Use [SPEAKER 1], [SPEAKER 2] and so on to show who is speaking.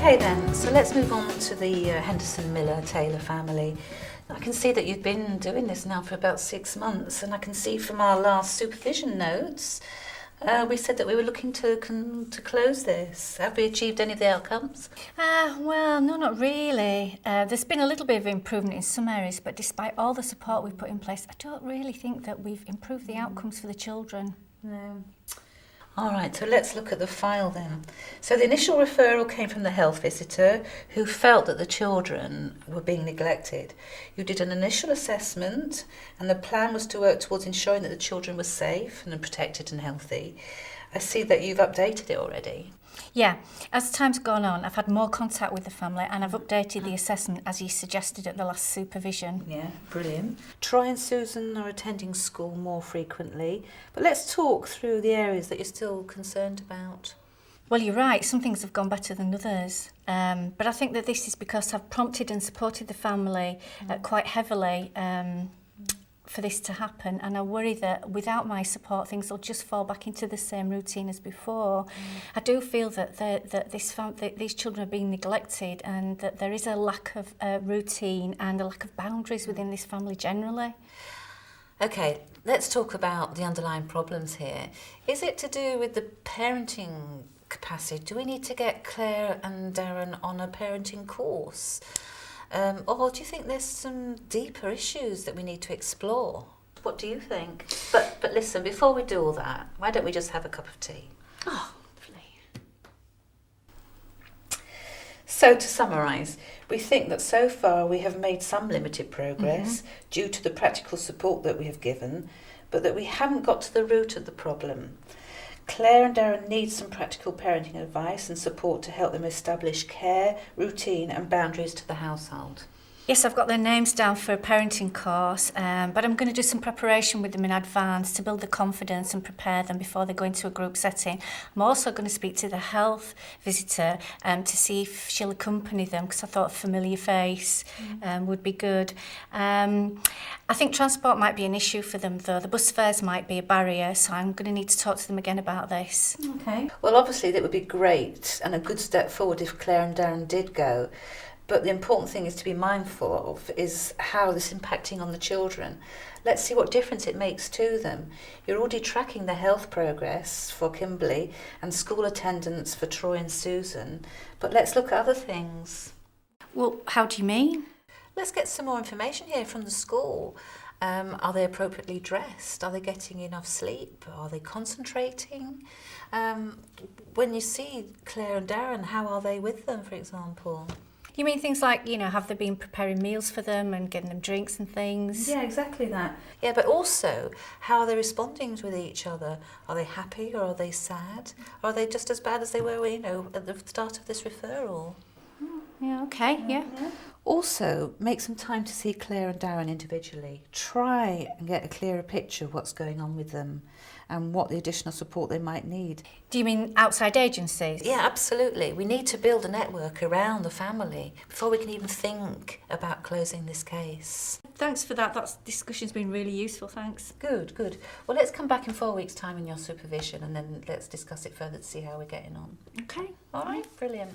[SPEAKER 1] Okay then, so let's move on to the Henderson Miller Taylor family. I can see that you've been doing this now for about 6 months, and I can see from our last supervision notes, we said that we were looking to close this. Have we achieved any of the outcomes?
[SPEAKER 2] Well, no, not really. There's been a little bit of improvement in some areas, but despite all the support we've put in place, I don't really think that we've improved the outcomes for the children.
[SPEAKER 1] No. All right, so let's look at the file then. So the initial referral came from the health visitor who felt that the children were being neglected. You did an initial assessment and the plan was to work towards ensuring that the children were safe and protected and healthy. I see that you've updated it already.
[SPEAKER 2] Yeah, as time's gone on, I've had more contact with the family and I've updated the assessment as you suggested at the last supervision.
[SPEAKER 1] Yeah, brilliant. Troy and Susan are attending school more frequently, but let's talk through the areas that you're still concerned about.
[SPEAKER 2] Well, you're right, some things have gone better than others, but I think that this is because I've prompted and supported the family quite heavily for this to happen, and I worry that without my support things will just fall back into the same routine as before. I do feel that these children are being neglected and that there is a lack of routine and a lack of boundaries within this family generally.
[SPEAKER 1] Okay, let's talk about the underlying problems here. Is it to do with the parenting capacity? Do we need to get Claire and Darren on a parenting course? Or do you think there's some deeper issues that we need to explore? What do you think? But listen, before we do all that, why don't we just have a cup of tea?
[SPEAKER 2] Oh, lovely.
[SPEAKER 1] So to summarise, we think that so far we have made some limited progress due to the practical support that we have given, but that we haven't got to the root of the problem. Claire and Darren need some practical parenting advice and support to help them establish care, routine and boundaries to the household.
[SPEAKER 2] Yes, I've got their names down for a parenting course, but I'm going to do some preparation with them in advance to build the confidence and prepare them before they go into a group setting. I'm also going to speak to the health visitor to see if she'll accompany them, because I thought a familiar face would be good. I think transport might be an issue for them though. The bus fares might be a barrier, so I'm going to need to talk to them again about this.
[SPEAKER 1] Okay. Well, obviously that would be great and a good step forward if Claire and Darren did go. But the important thing is to be mindful of is how this is impacting on the children. Let's see what difference it makes to them. You're already tracking the health progress for Kimberly and school attendance for Troy and Susan, but let's look at other things.
[SPEAKER 2] Well, how do you mean?
[SPEAKER 1] Let's get some more information here from the school. Are they appropriately dressed? Are they getting enough sleep? Are they concentrating? When you see Claire and Darren, how are they with them, for example?
[SPEAKER 2] You mean things like, have they been preparing meals for them and getting them drinks and things?
[SPEAKER 1] Yeah, exactly that. Yeah, but also, how are they responding with each other? Are they happy or are they sad? Or are they just as bad as they were, at the start of this referral?
[SPEAKER 2] Yeah, okay, yeah.
[SPEAKER 1] Also, make some time to see Claire and Darren individually. Try and get a clearer picture of what's going on with them and what the additional support they might need.
[SPEAKER 2] Do you mean outside agencies?
[SPEAKER 1] Yeah, absolutely. We need to build a network around the family before we can even think about closing this case.
[SPEAKER 2] Thanks for that. That discussion's been really useful, thanks.
[SPEAKER 1] Good. Well, let's come back in 4 weeks' time in your supervision and then let's discuss it further to see how we're getting on.
[SPEAKER 2] Okay.
[SPEAKER 1] All right, brilliant.